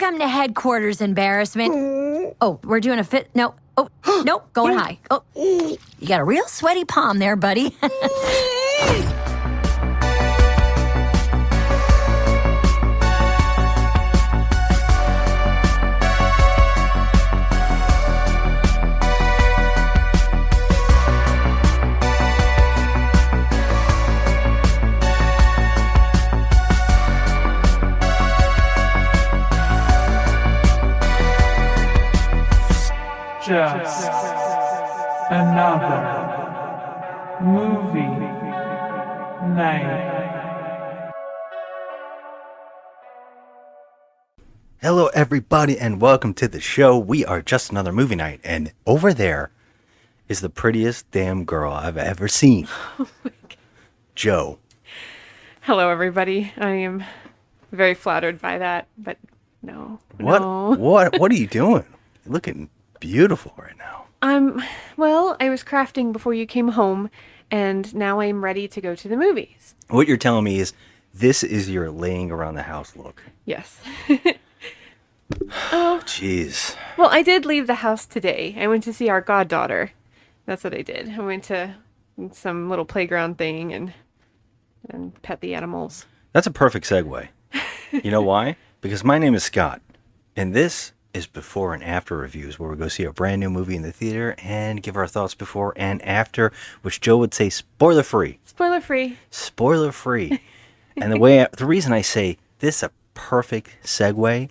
Welcome to headquarters, embarrassment. Oh, we're doing a fit. No. Oh, nope, going high. Oh, you got a real sweaty palm there, buddy. Just another movie night. Hello, everybody, and welcome to the show. We are Just Another Movie Night, and over there is the prettiest damn girl I've ever seen. Oh my God. Joe. Hello, everybody. I am very flattered by that, but no. What? No. What are you doing? You're looking beautiful right now. Well, I was crafting before you came home, and now I'm ready to go to the movies. What you're telling me is this is your laying around the house look. Yes. Oh, jeez. Well, I did leave the house today. I went to see our goddaughter. That's what I did. I went to some little playground thing and pet the animals. That's a perfect segue. You know why? Because my name is Scott, and this is before and after reviews, where we go see a brand new movie in the theater and give our thoughts before and after, which Joe would say spoiler free. Spoiler free. Spoiler free. And the reason I say this is a perfect segue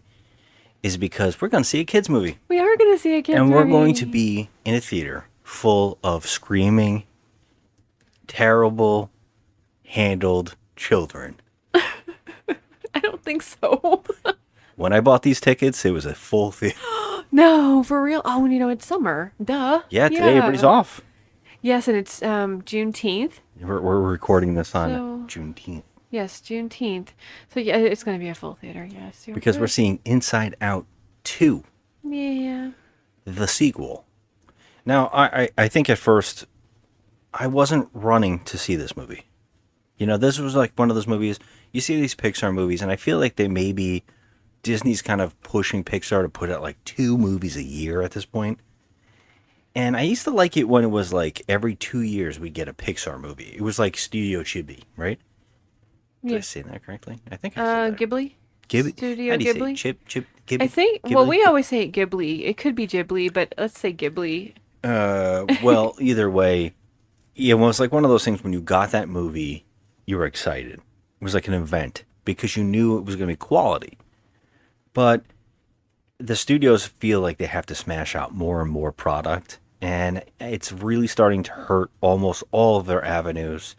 is because we're going to see a kids movie. We are going to see a kids movie. And we're going to be in a theater full of screaming, terrible, handled children. I don't think so. When I bought these tickets, it was a full theater. No, for real. Oh, and it's summer. Duh. Yeah, today everybody's off. Yes, and it's Juneteenth. We're recording this on So- Juneteenth. Yes, Juneteenth. So yeah, it's going to be a full theater. Yes, you're Because we're right. seeing Inside Out 2, Yeah. the sequel. Now, I think at first, I wasn't running to see this movie. You know, this was like one of those movies, you see these Pixar movies, and I feel like they maybe, Disney's kind of pushing Pixar to put out like 2 movies a year at this point. And I used to like it when it was like every 2 years we'd get a Pixar movie. It was like Studio Ghibli, right? Did I Yeah. say that correctly? I think I said that. Ghibli? Ghibli? Studio How do you say Ghibli? it? Chip, Ghibli? I think, Ghibli? well, we always say Ghibli. It could be Ghibli, but let's say Ghibli. Well, either way, yeah, well, it's like one of those things when you got that movie, you were excited. It was like an event because you knew it was going to be quality. But the studios feel like they have to smash out more and more product, and it's really starting to hurt almost all of their avenues.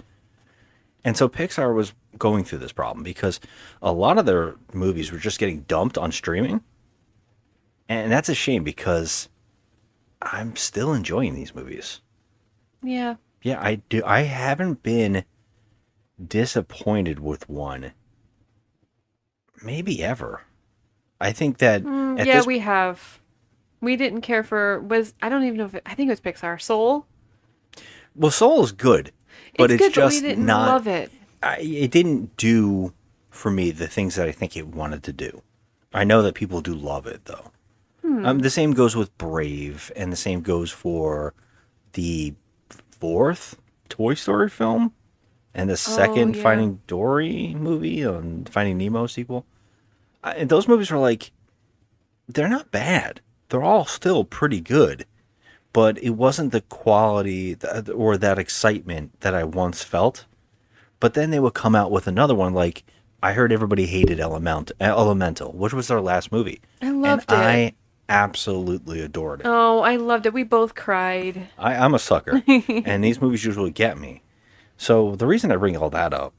And so Pixar was going through this problem because a lot of their movies were just getting dumped on streaming. And that's a shame because I'm still enjoying these movies. Yeah. Yeah, I do. I haven't been disappointed with one, maybe ever. I think that at Yeah, this, we have. We didn't care for, I don't even know if I think it was Pixar. Soul? well, Soul is good, but it's good, just but we didn't not. love it. It didn't do for me the things that I think it wanted to do. I know that people do love it though. The same goes with Brave, and the same goes for the 4th Toy Story film, and the second yeah. Finding Dory movie, and Finding Nemo sequel. And those movies are like, they're not bad. They're all still pretty good, but it wasn't the quality or that excitement that I once felt. But then they would come out with another one, like I heard everybody hated Elemental, which was their last movie. I loved and it. I absolutely adored it. Oh, I loved it. We both cried. I'm a sucker, and these movies usually get me. So the reason I bring all that up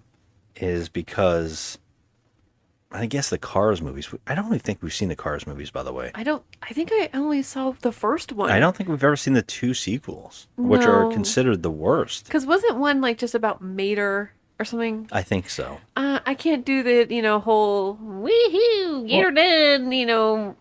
is because I guess the Cars movies. I don't really think we've seen the Cars movies, by the way. I think I only saw the first one. I don't think we've ever seen the 2 sequels, which are No. considered the worst. Because wasn't one like just about Mater or something? I think so. I can't do the, whole woohoo, you're done,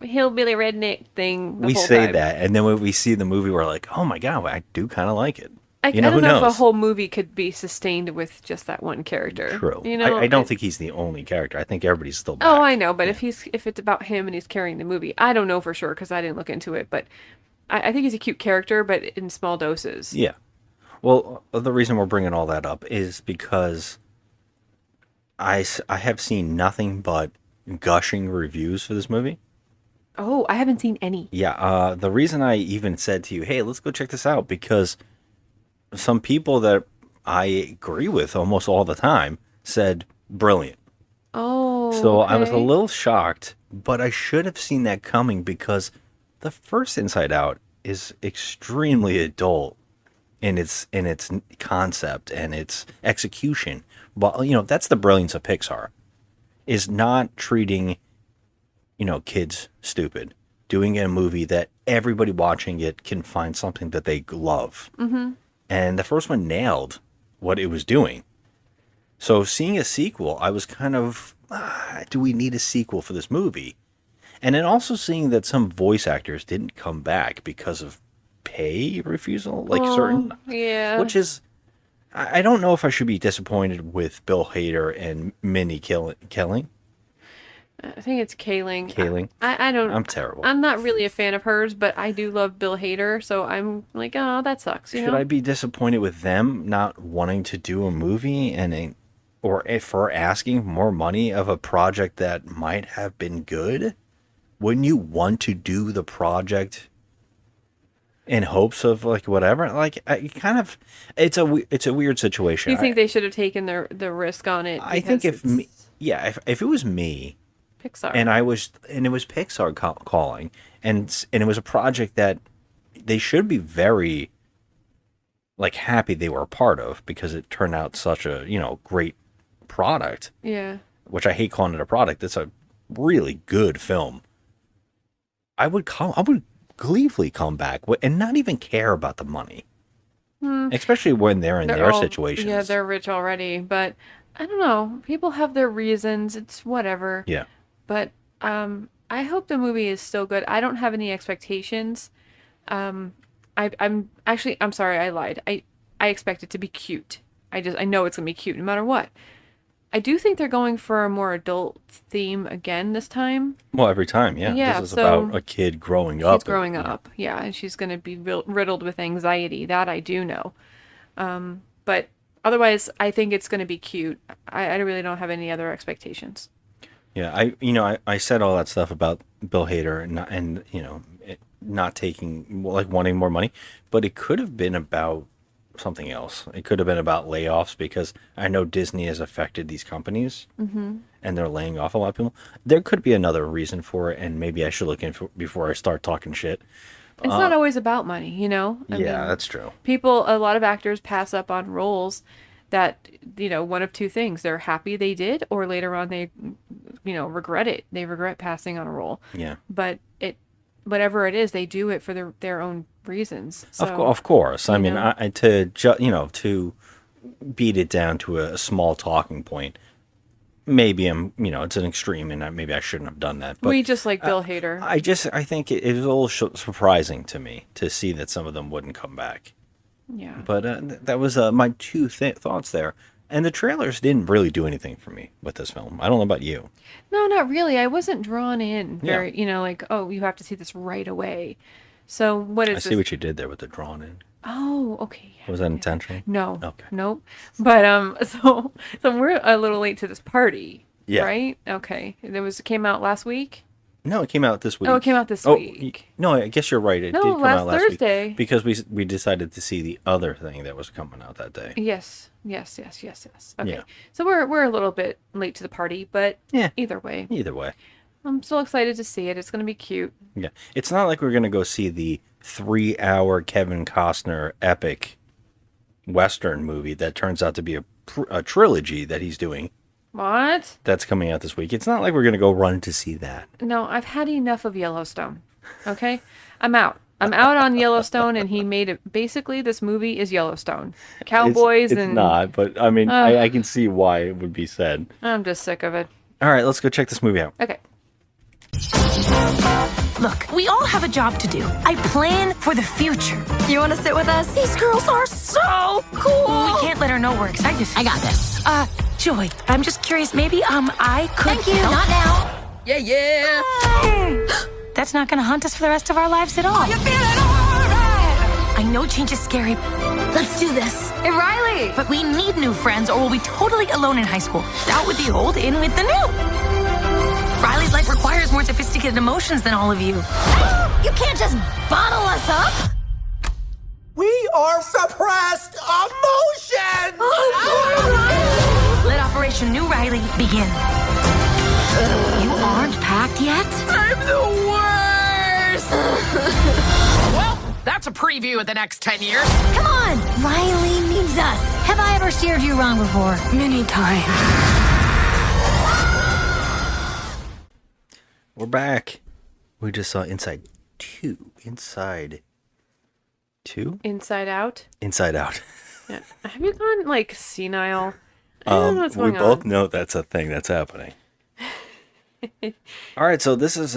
hillbilly redneck thing. The We whole say time. that, and then when we see the movie, we're like, oh my God, I do kind of like it. I You know, don't who know if a knows? whole movie could be sustained with just that one character. True. You know, I don't think he's the only character. I think everybody's still back. Oh, I know, but Yeah. if it's about him and he's carrying the movie, I don't know for sure because I didn't look into it. But I think he's a cute character, but in small doses. Yeah. Well, the reason we're bringing all that up is because I have seen nothing but gushing reviews for this movie. Oh, I haven't seen any. Yeah, the reason I even said to you, hey, let's go check this out, because some people that I agree with almost all the time said brilliant. Oh, So I was a okay. little shocked, but I should have seen that coming because the first Inside Out is extremely adult in its concept and its execution. Well, that's the brilliance of Pixar, is not treating kids stupid, doing a movie that everybody watching it can find something that they love. Mm-hmm. And the first one nailed what it was doing. So seeing a sequel, I was kind of, do we need a sequel for this movie? And then also seeing that some voice actors didn't come back because of pay refusal, like certain, Yeah. which is, I don't know if I should be disappointed with Bill Hader and Minnie Kaling. I think it's Kaling. Kaling. I don't. I'm terrible. I'm not really a fan of hers, but I do love Bill Hader, so I'm like, oh, that sucks. You Should know? I be disappointed with them not wanting to do a movie or for asking more money of a project that might have been good? Wouldn't you want to do the project in hopes of like whatever? Like it's a weird situation. You think they should have taken the risk on it? I think because if it was me it's Pixar. and it was Pixar calling and it was a project that they should be very like happy they were a part of because it turned out such a great product, Yeah. which I hate calling it a product. It's a really good film. I would gleefully come back and not even care about the money, especially when they're in their situations. Yeah, they're rich already, but I don't know. People have their reasons. It's whatever. Yeah. But I hope the movie is still good. I don't have any expectations. I'm sorry, I lied. I expect it to be cute. I know it's gonna be cute no matter what. I do think they're going for a more adult theme again this time. Well, every time, yeah. Yeah, This is so about a kid growing up. She's growing up, yeah, and she's gonna be riddled with anxiety. That I do know. But otherwise, I think it's gonna be cute. I really don't have any other expectations. Yeah, I said all that stuff about Bill Hader and not taking like wanting more money, but it could have been about something else. It could have been about layoffs because I know Disney has affected these companies and they're laying off a lot of people. There could be another reason for it, and maybe I should look into it before I start talking shit. It's not always about money, you know? I mean, That's true. a lot of actors pass up on roles that, one of two things. They're happy they did, or later on they, regret it. They regret passing on a role. Yeah. But whatever it is, they do it for their own reasons. So, Of course. I mean, know? to beat it down to a small talking point, maybe it's an extreme and maybe I shouldn't have done that. But we just like Bill Hader. I think it was a little surprising to me to see that some of them wouldn't come back. Yeah. But that was my two thoughts there. And the trailers didn't really do anything for me with this film. I don't know about you. No, not really. I wasn't drawn in very, Yeah. like, oh, you have to see this right away. So what is I this? see what you did there with the drawn in. Oh, okay. Yeah. Was that intentional? No. Okay. Nope. But so we're a little late to this party. Yeah. Right? Okay. It came out last week? No, it came out this week. Oh, it came out this week. No, I guess you're right. It No, did come last out last Thursday. week because we decided to see the other thing that was coming out that day. Yes. Okay. Yeah. So we're a little bit late to the party, but Yeah. either way. Either way, I'm still excited to see it. It's going to be cute. yeah. It's not like we're gonna go see the 3-hour Kevin Costner epic Western movie that turns out to be a trilogy that he's doing. What? That's coming out this week. It's not like we're gonna go run to see that. No, I've had enough of Yellowstone. Okay? I'm out. I'm out on Yellowstone, and he made it. Basically, this movie is Yellowstone. Cowboys it's and. not, but I mean, I can see why it would be said. I'm just sick of it. All right, let's go check this movie out. Okay. Look, we all have a job to do. I plan for the future. You want to sit with us? These girls are so cool. We can't let her know we're excited. I got this. Joy, I'm just curious. Maybe, I could Thank you. help. Not now. That's not gonna haunt us for the rest of our lives at all. You're feeling alright. I know change is scary, Let's do this. Hey, Riley. but we need new friends or we'll be totally alone in high school. Out with the old, in with the new. Riley's life requires more sophisticated emotions than all of you. You can't just bottle us up. We are suppressed emotions! Let Operation New Riley begin. You aren't packed yet? I'm the worst! Well, that's a preview of the next 10 years. Come on. Riley needs us. Have I ever steered you wrong before? Many times. We're back. We just saw Inside 2. Inside 2? Inside Out. Inside Out. Yeah. Have you gone like senile? I don't know what's We going both on. know that's a thing that's happening. All right, so this is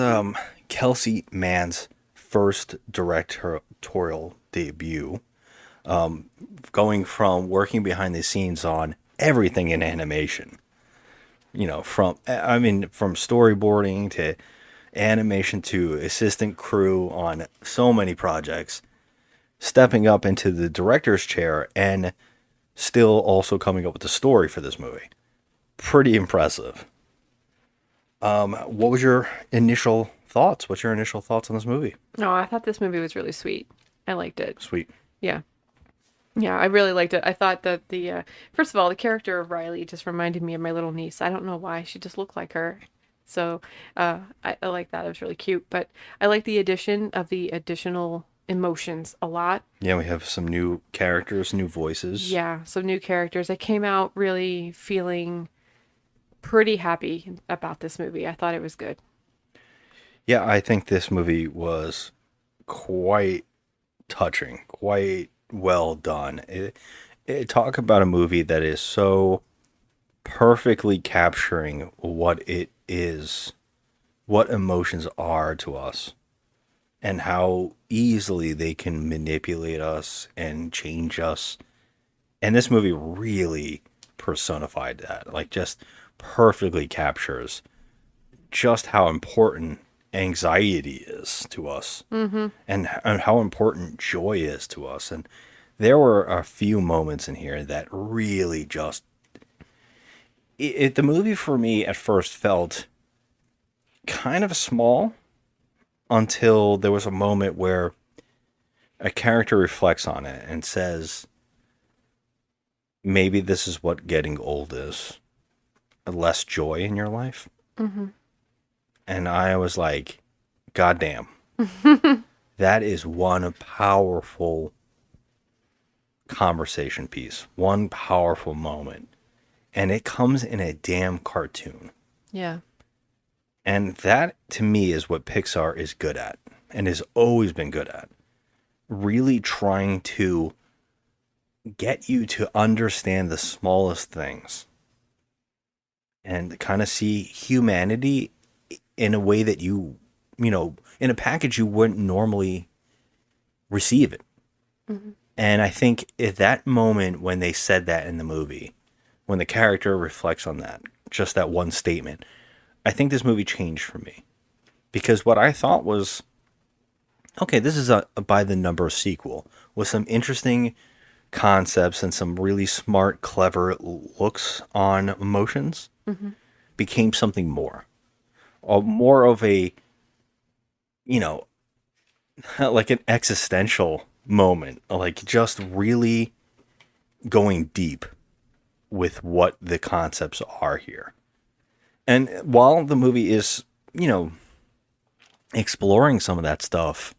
Kelsey Mann's first directorial debut. Going from working behind the scenes on everything in animation. You know, from storyboarding to animation to assistant crew on so many projects, stepping up into the director's chair and still also coming up with the story for this movie. Pretty impressive. What was your initial thoughts? What's your initial thoughts on this movie? No, I thought this movie was really sweet. I liked it. Sweet. Yeah. Yeah, I really liked it. I thought that first of all, the character of Riley just reminded me of my little niece. I don't know why. She just looked like her. So I like that. It was really cute. But I like the addition of the additional emotions a lot. Yeah, we have some new characters, new voices. Yeah, some new characters. I came out really feeling pretty happy about this movie. I thought it was good. Yeah, I think this movie was quite touching, quite well done. Talk about a movie that is so perfectly capturing what it is, what emotions are to us, and how easily they can manipulate us and change us. And this movie really personified that, like just perfectly captures just how important anxiety is to us, and how important joy is to us. And there were a few moments in here that really just the movie for me at first felt kind of small until there was a moment where a character reflects on it and says, maybe this is what getting old is. Less joy in your life. And I was like, God damn. That is one powerful conversation piece. One powerful moment. And it comes in a damn cartoon. Yeah. And that, to me, is what Pixar is good at. And has always been good at. Really trying to get you to understand the smallest things. And kind of see humanity in a way that you know, in a package you wouldn't normally receive it. And I think at that moment when they said that in the movie, when the character reflects on that, just that one statement, I think this movie changed for me. Because what I thought was, okay, this is a by the number sequel with some interesting concepts and some really smart, clever looks on emotions, became something more. More of a, you know, like an existential moment, like just really going deep with what the concepts are here. And while the movie is, you know, exploring some of that stuff,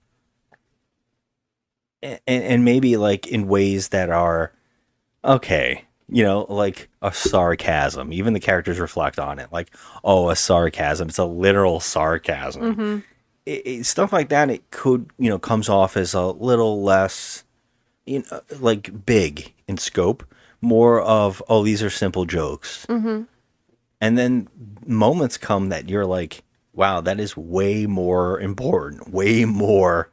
and maybe like in ways that are okay, you know, like a sarcasm. Even the characters reflect on it, like, oh, a sarcasm. It's a literal sarcasm. Stuff like that, it could, you know, comes off as a little less, you know, like big in scope. More of, oh, these are simple jokes. And then moments come that you're like, wow, that is way more important, way more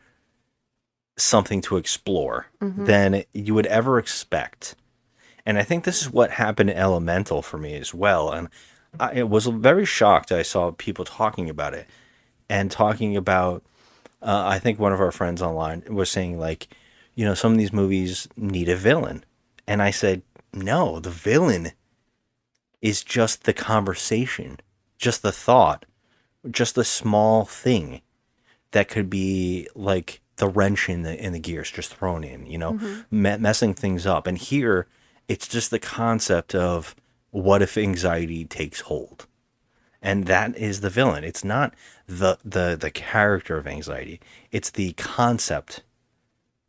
something to explore than you would ever expect. And I think this is what happened in Elemental for me as well. And I was very shocked. I saw people talking about it and talking about, I think one of our friends online was saying, like, some of these movies need a villain. And I said, no, the villain is just the conversation, just the thought, just the small thing that could be like the wrench in the gears just thrown in, messing things up. And here, it's just the concept of what if anxiety takes hold, and that is the villain. It's not the character of anxiety; it's the concept,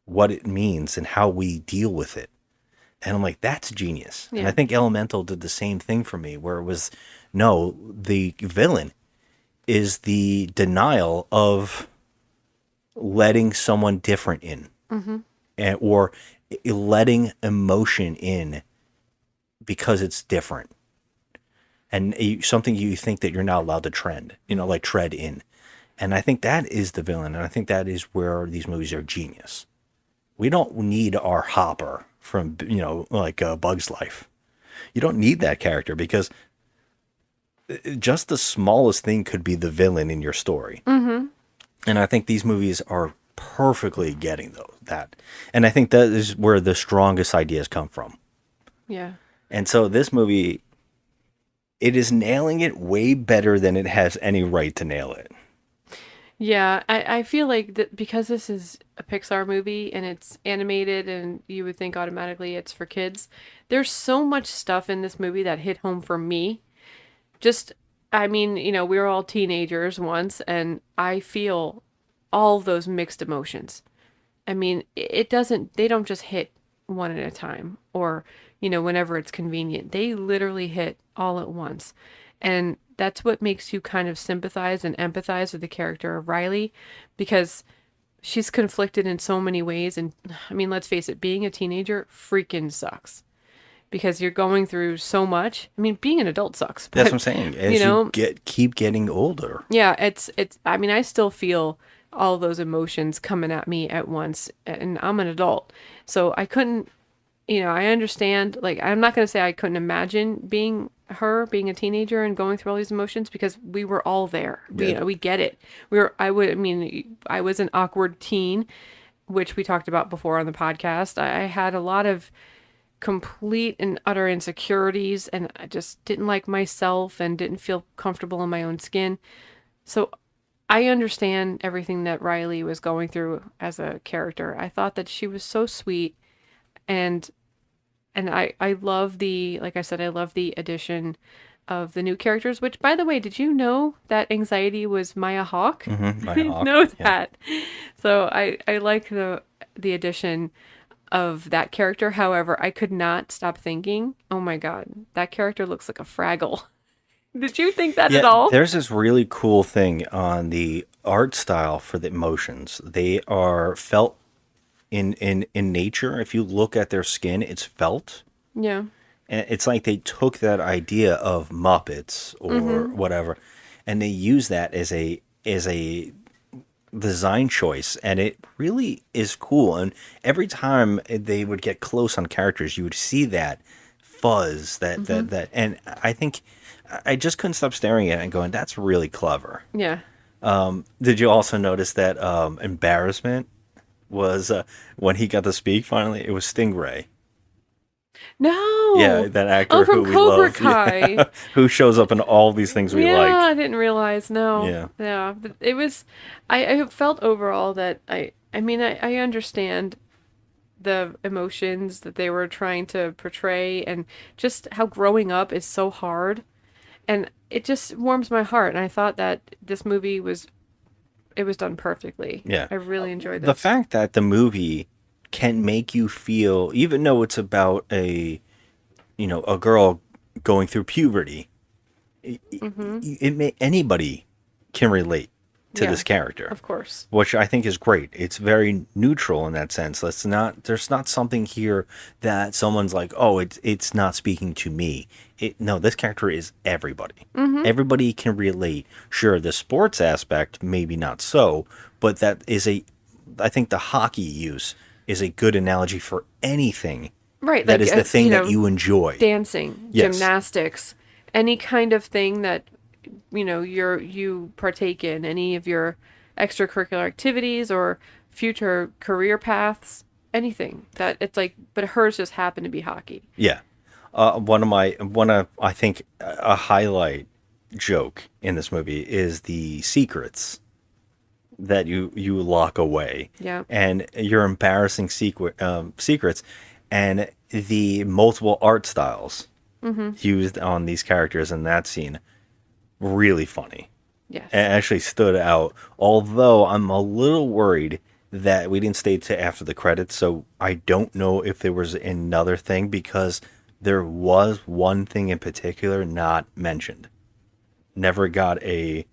what it means, and how we deal with it. And I'm like, that's genius. Yeah. And I think Elemental did the same thing for me, where it was, no, the villain is the denial of letting someone different in, or letting emotion in because it's different, and something you think that you're not allowed to tread in. And I think that is the villain, and I think that is where these movies are genius. We don't need our Hopper from like Bug's Life. You don't need that character, because just the smallest thing could be the villain in your story. And I think these movies are perfectly getting that. And I think that is where the strongest ideas come from. Yeah. And so this movie, it is nailing it way better than it has any right to nail it. Yeah, I feel like that because this is a Pixar movie and it's animated and you would think automatically it's for kids. There's so much stuff in this movie that hit home for me. We were all teenagers once, and I feel all those mixed emotions. I mean, they don't just hit one at a time or, whenever it's convenient. They literally hit all at once. And that's what makes you kind of sympathize and empathize with the character of Riley, because she's conflicted in so many ways. And I mean, let's face it, being a teenager freaking sucks. Because you're going through so much. I mean, being an adult sucks. But, that's what I'm saying. As you keep getting older. Yeah, I still feel all those emotions coming at me at once, and I'm an adult. So I couldn't, I understand, like, I'm not going to say I couldn't imagine being a teenager and going through all these emotions, because we were all there. Yeah. We get it. I was an awkward teen, which we talked about before on the podcast. I had a lot of complete and utter insecurities, and I just didn't like myself and didn't feel comfortable in my own skin. So I understand everything that Riley was going through as a character. I thought that she was so sweet, and I love like I said, I love the addition of the new characters, which, by the way, did you know that Anxiety was Maya Hawke? Mm-hmm, I didn't know that. So I like the addition of that character. However, I could not stop thinking, oh my God, that character looks like a Fraggle. Did you think that at all? There's this really cool thing on the art style for the emotions. They are felt in nature. If you look at their skin, it's felt. Yeah. And it's like they took that idea of Muppets or whatever, and they use that as a design choice, and it really is cool. And every time they would get close on characters, you would see that fuzz, that and I think I just couldn't stop staring at it and going, that's really clever. Yeah. Did you also notice that embarrassment was when he got to speak finally? It was Stingray. No. Yeah, that actor from who we Cobra love. Kai. Yeah. Who shows up in all these things we like. I didn't realize. No. Yeah. Yeah. But it was, I felt overall that I understand the emotions that they were trying to portray, and just how growing up is so hard. And it just warms my heart. And I thought that this movie was done perfectly. Yeah. I really enjoyed this. The fact that the movie can make you feel, even though it's about a girl going through puberty, anybody can relate to Yeah, this character. of course. Which I think is great. It's very neutral in that sense. There's not something here that someone's like, oh, it's not speaking to me. No, this character is everybody. Everybody can relate. Sure, the sports aspect, maybe not so, but I think the hockey use is a good analogy for anything. Right. That is the thing that you enjoy. Dancing, Yes. gymnastics, any kind of thing that, you partake in, any of your extracurricular activities or future career paths, anything that it's like, but hers just happened to be hockey. Yeah. I think a highlight joke in this movie is the secrets that you lock away. Yeah. And your embarrassing secrets and the multiple art styles used on these characters in that scene. Really funny. Yes. It actually stood out. Although I'm a little worried that we didn't stay to after the credits, so I don't know if there was another thing, because there was one thing in particular not mentioned. Never got a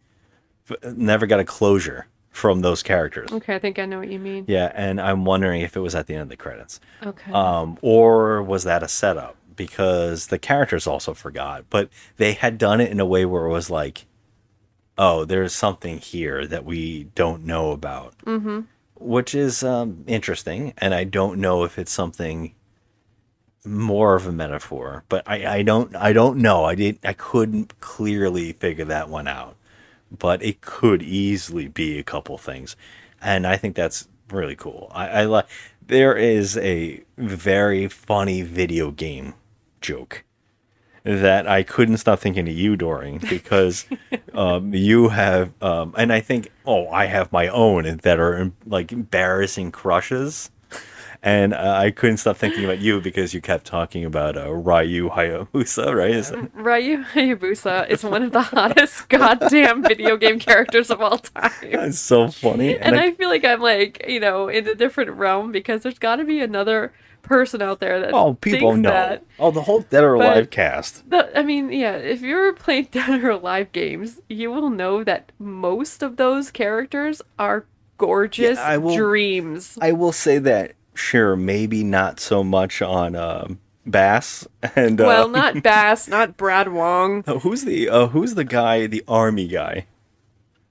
closure from those characters. Okay, I think I know what you mean. Yeah, and I'm wondering if it was at the end of the credits. Okay. Or was that a setup? Because the characters also forgot, but they had done it in a way where it was like, oh, there's something here that we don't know about. Mm-hmm. Which is interesting, and I don't know if it's something more of a metaphor, but I don't know. I couldn't clearly figure that one out, but it could easily be a couple things, and I think that's really cool. I like. There is a very funny video game joke that I couldn't stop thinking of you during, because you have and I think I have my own that are like embarrassing crushes, and I couldn't stop thinking about you because you kept talking about Ryu Hayabusa, right? Ryu Hayabusa is one of the hottest goddamn video game characters of all time. It's so funny, And I feel like I'm like, in a different realm, because there's got to be another person out there that people thinks know. that. The whole Dead or Alive cast. If you're playing Dead or Alive games, you will know that most of those characters are gorgeous dreams. I will say that, sure, maybe not so much on Bass and not Bass, not Brad Wong. who's the guy, the army guy?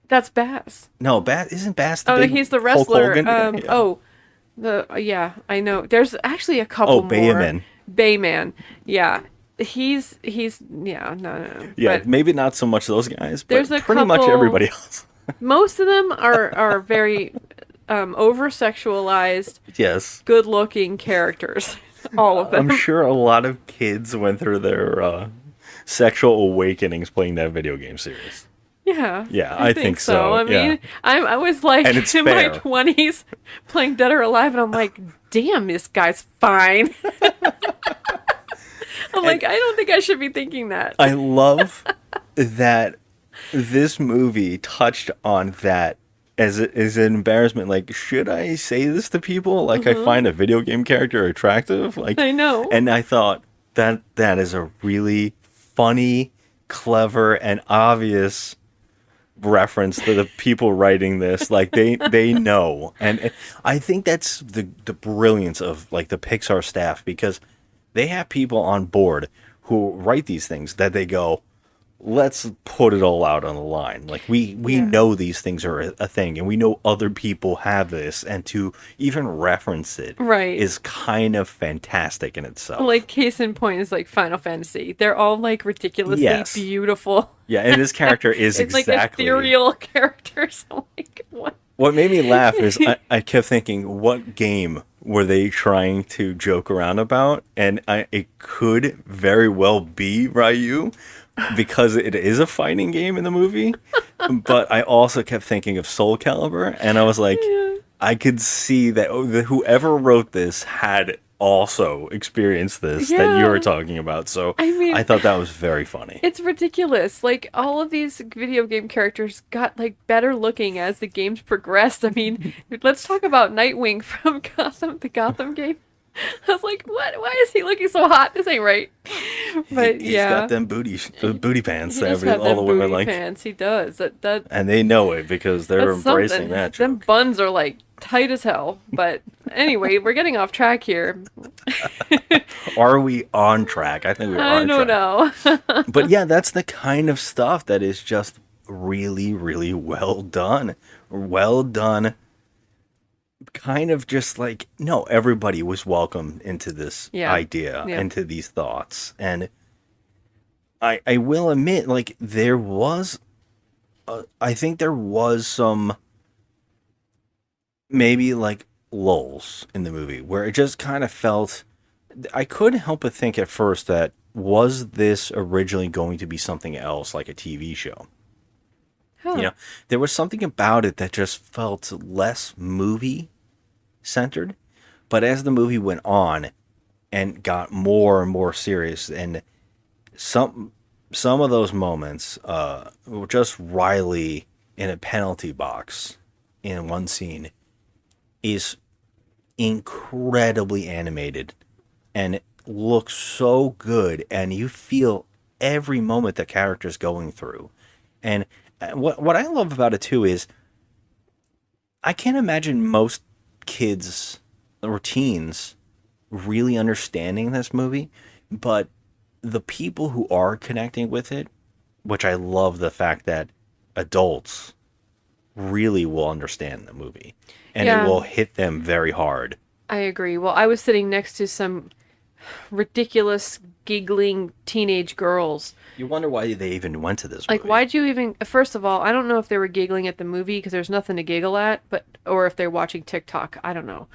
That's Bass. No, Bass isn't Bass the big he's the Hulk wrestler. Hogan? I know. There's actually a couple more. Bayman. Bayman. Yeah. He's no. Yeah, But maybe not so much those guys, but there's a pretty much couple- everybody else. most of them are very over sexualized, Yes. good looking characters. All of them. I'm sure a lot of kids went through their sexual awakenings playing that video game series. Yeah. Yeah, I think so, I mean, yeah. I was like And it's in my fair. 20s playing Dead or Alive, and I'm like, damn, this guy's fine. I'm like, I don't think I should be thinking that. I love that this movie touched on that as an embarrassment. Like, should I say this to people? Like, I find a video game character attractive? Like, I know. And I thought that is a really funny, clever, and obvious reference to the people writing this. Like, they know. And I think that's the brilliance of, like, the Pixar staff, because they have people on board who write these things that they go, let's put it all out on the line. Like, we know these things are a thing, and we know other people have this, and to even reference it is kind of fantastic in itself. Like, case in point is like Final Fantasy. They're all like ridiculously beautiful. Yeah, and this character is it's exactly like ethereal characters. I'm like, what? What made me laugh is I kept thinking, what game were they trying to joke around about? And it could very well be Ryu, because it is a fighting game in the movie. But I also kept thinking of Soul Calibur, and I was like, I could see that whoever wrote this had also experienced this that you were talking about. So I thought that was very funny. It's ridiculous. Like, all of these video game characters got like better looking as the games progressed. I mean, let's talk about Nightwing from the Gotham game. I was like, what? Why is he looking so hot? This ain't right. But He's yeah, got them booty pants. he does Every have all the them women booty like, pants. He does. That and they know it because they're that's embracing something. that Them joke. buns are like tight as hell. But anyway, we're getting off track here. Are we on track? I think we are I on don't track. know. But yeah, that's the kind of stuff that is just really, really well done. Well done. Kind of just like, no, everybody was welcome into this Yeah. idea, Yeah. into these thoughts. And I will admit, like, there was, I think there was some maybe like lulls in the movie where it just kind of felt, I couldn't help but think at first that, was this originally going to be something else, like a TV show? Huh. You know, there was something about it that just felt less movie centered. But as the movie went on and got more and more serious, and some of those moments, were just Riley in a penalty box in one scene is incredibly animated and looks so good, and you feel every moment the character's going through. And what I love about it too is I can't imagine most kids or teens really understanding this movie, but the people who are connecting with it, which I love the fact that adults really will understand the movie, and Yeah. it will hit them very hard. I agree. Well, I was sitting next to some ridiculous, giggling teenage girls. You wonder why they even went to this Like, movie. why'd you even? First of all, I don't know if they were giggling at the movie because there's nothing to giggle at, but or if they're watching TikTok. I don't know,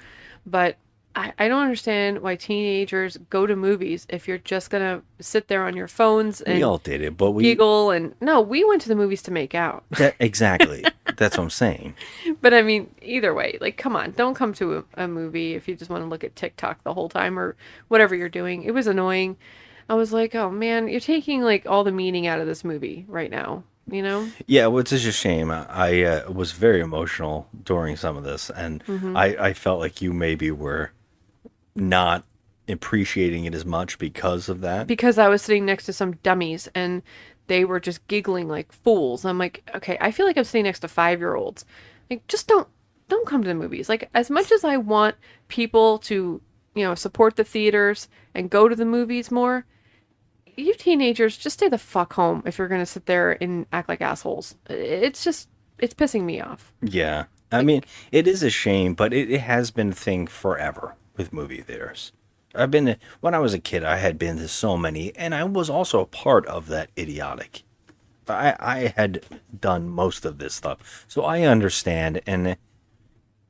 but I don't understand why teenagers go to movies if you're just gonna sit there on your phones and We all did it, but we giggle and no, we went to the movies to make out. exactly. That's what I'm saying. But I mean, either way, like, come on, don't come to a movie if you just want to look at TikTok the whole time or whatever you're doing. It was annoying. I was like, oh man, you're taking like all the meaning out of this movie right now, you know? Yeah, which is a shame. I was very emotional during some of this, and I felt like you maybe were not appreciating it as much because of that. Because I was sitting next to some dummies and they were just giggling like fools. I'm like, okay, I feel like I'm sitting next to 5-year-olds. Like, just don't come to the movies. Like, as much as I want people to, support the theaters and go to the movies more, you teenagers just stay the fuck home if you're gonna sit there and act like assholes. It's pissing me off. Yeah. I mean, it is a shame, but it has been a thing forever with movie theaters. When I was a kid, I had been to so many, and I was also a part of that idiotic. I had done most of this stuff, so I understand, and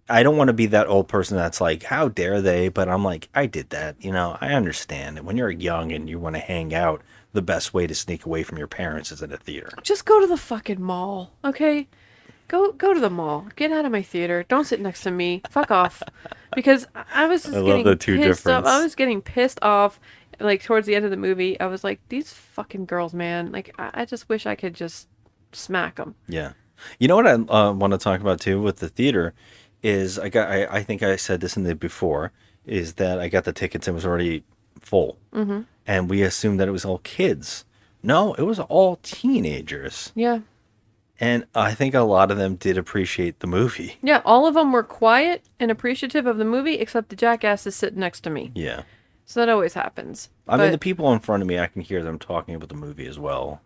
I don't want to be that old person that's like, how dare they? But I'm like, I did that, I understand. When you're young and you want to hang out, the best way to sneak away from your parents is in a theater. Just go to the fucking mall, okay? Go to the mall. Get out of my theater. Don't sit next to me. Fuck off. Because I was just I love getting the two pissed off. difference. I was getting pissed off, like, towards the end of the movie. I was like, these fucking girls, man. Like, I just wish I could just smack them. Yeah. You know what I want to talk about too with the theater is I think I said this in the before, is that I got the tickets and it was already full. Mm-hmm. And we assumed that it was all kids. No, it was all teenagers. Yeah. And I think a lot of them did appreciate the movie. Yeah, all of them were quiet and appreciative of the movie, except the jackass is sitting next to me. Yeah. So that always happens. I mean, But- the people in front of me, I can hear them talking about the movie as well.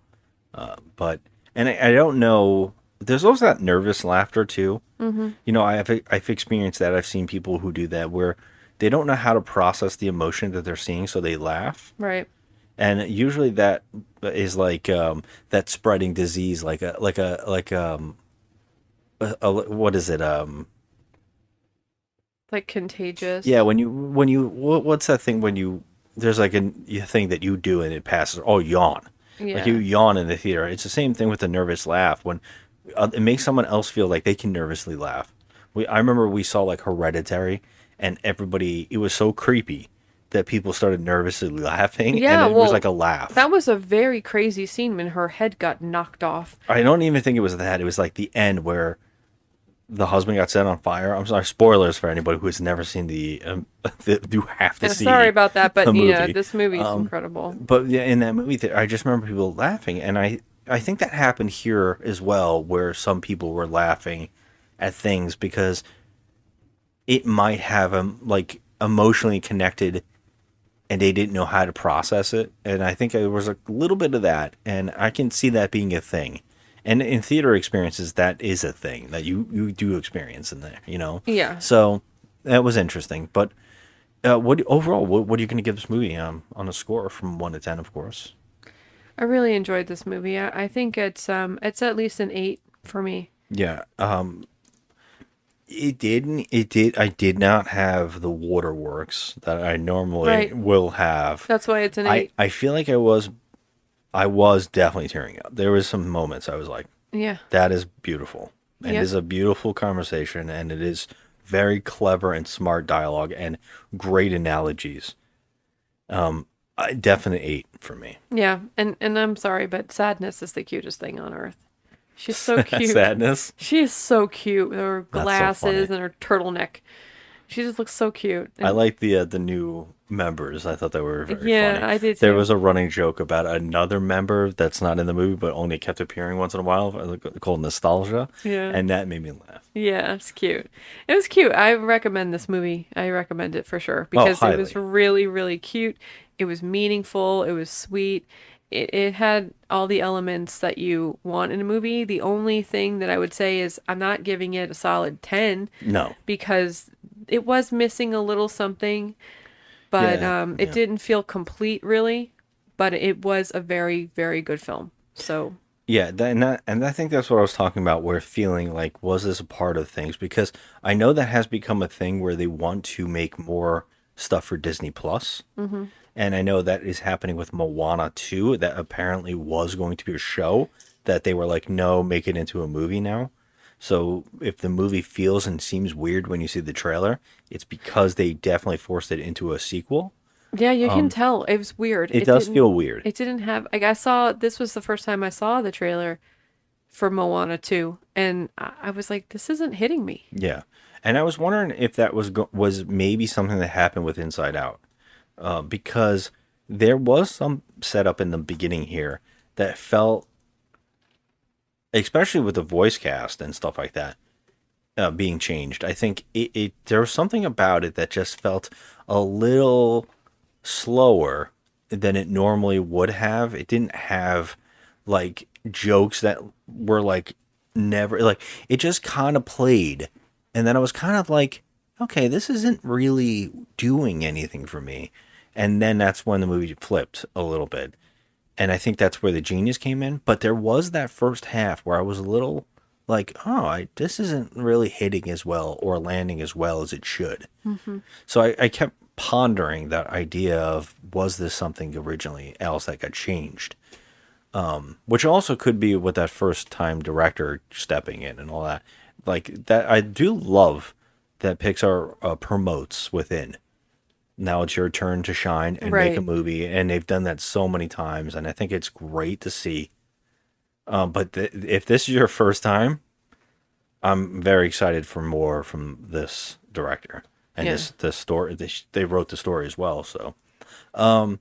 And I don't know. There's also that nervous laughter too. Mm-hmm. I've experienced that. I've seen people who do that where they don't know how to process the emotion that they're seeing, so they laugh. Right. And usually that is like that spreading disease, like what is it? Like contagious. Yeah, what's that thing when there's like a thing that you do and it passes? Oh, yawn. Yeah. Like you yawn in the theater. It's the same thing with the nervous laugh. When it makes someone else feel like they can nervously laugh. I remember we saw like Hereditary, and everybody, it was so creepy that people started nervously laughing. Yeah, and it was like a laugh. That was a very crazy scene when her head got knocked off. I don't even think it was that. It was like the end where the husband got set on fire. I'm sorry, spoilers for anybody who has never seen you have to see. Sorry about that, but the movie. yeah, this movie is incredible. But yeah, in that movie, I just remember people laughing, and I think that happened here as well, where some people were laughing at things because it might have them like emotionally connected, and they didn't know how to process it. And I think there was a little bit of that, and I can see that being a thing. And in theater experiences, that is a thing that you do experience in there, you know? Yeah. So that was interesting. But what overall, what are you going to give this movie on a score from 1 to 10, of course? I really enjoyed this movie. I think it's at least an 8 for me. Yeah. It did. I did not have the waterworks that I normally will have. That's why it's an 8. I feel like I was definitely tearing up. There was some moments I was like, yeah, that is beautiful. And it is a beautiful conversation, and it is very clever and smart dialogue and great analogies. Definite 8 for me. Yeah, and I'm sorry, but Sadness is the cutest thing on earth. She's so cute. Sadness? She is so cute with her That's so glasses funny. and her turtleneck. She just looks so cute. I like the new members. I thought they were very funny. I did too. There was a running joke about another member that's not in the movie, but only kept appearing once in a while, called Nostalgia. Yeah. And that made me laugh. Yeah, it's cute. It was cute. I recommend this movie. I recommend it for sure because it was really, really cute. It was meaningful. It was sweet. It had all the elements that you want in a movie. The only thing that I would say is I'm not giving it a solid 10. No. Because it was missing a little something, but it didn't feel complete really, but it was a very, very good film. So yeah, and I think that's what I was talking about, where feeling like, was this a part of things? Because I know that has become a thing where they want to make more stuff for Disney Plus. Mm-hmm. And I know that is happening with Moana 2. That apparently was going to be a show that they were like, no, make it into a movie now. So if the movie feels and seems weird when you see the trailer, it's because they definitely forced it into a sequel. Yeah, you can tell. It was weird. It does feel weird. It didn't have... Like, this was the first time I saw the trailer for Moana 2. And I was like, this isn't hitting me. Yeah. And I was wondering if that was maybe something that happened with Inside Out. Because there was some setup in the beginning here that felt, especially with the voice cast and stuff like that, being changed. I think there was something about it that just felt a little slower than it normally would have. It didn't have like jokes that were like never, like it just kind of played. And then I was kind of like, okay, this isn't really doing anything for me. And then that's when the movie flipped a little bit. And I think that's where the genius came in. But there was that first half where I was a little like, this isn't really hitting as well or landing as well as it should. Mm-hmm. So I kept pondering that idea of, was this something originally else that got changed? Which also could be with that first time director stepping in and all that. Like that, I do love that Pixar promotes within. Now it's your turn to shine and make a movie, and they've done that so many times, and I think it's great to see. But if this is your first time, I'm very excited for more from this director and this story. They wrote the story as well, so I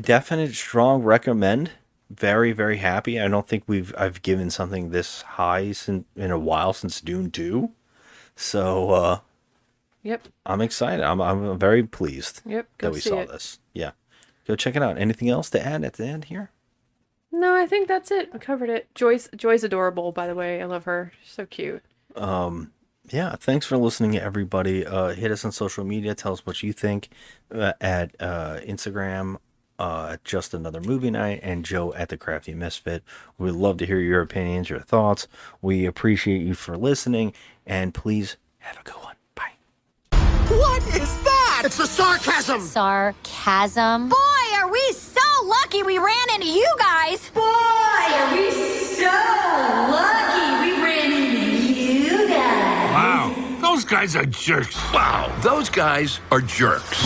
definite strong recommend. Very, very happy. I don't think I've given something this high in a while since Dune 2. So yep. I'm excited. I'm very pleased that we saw this. Yeah. Go check it out. Anything else to add at the end here? No, I think that's it. We covered it. Joy's adorable, by the way. I love her. She's so cute. Yeah, thanks for listening, everybody. Hit us on social media. Tell us what you think at Instagram, Just Another Movie Night, and Joe at The Crafty Misfit. We'd love to hear your opinions, your thoughts. We appreciate you for listening, and please have a good one. Bye. What is that? It's the sarcasm. Sarcasm. Boy, are we so lucky we ran into you guys. Boy, are we so lucky we ran into you guys. Wow, those guys are jerks. Wow, those guys are jerks.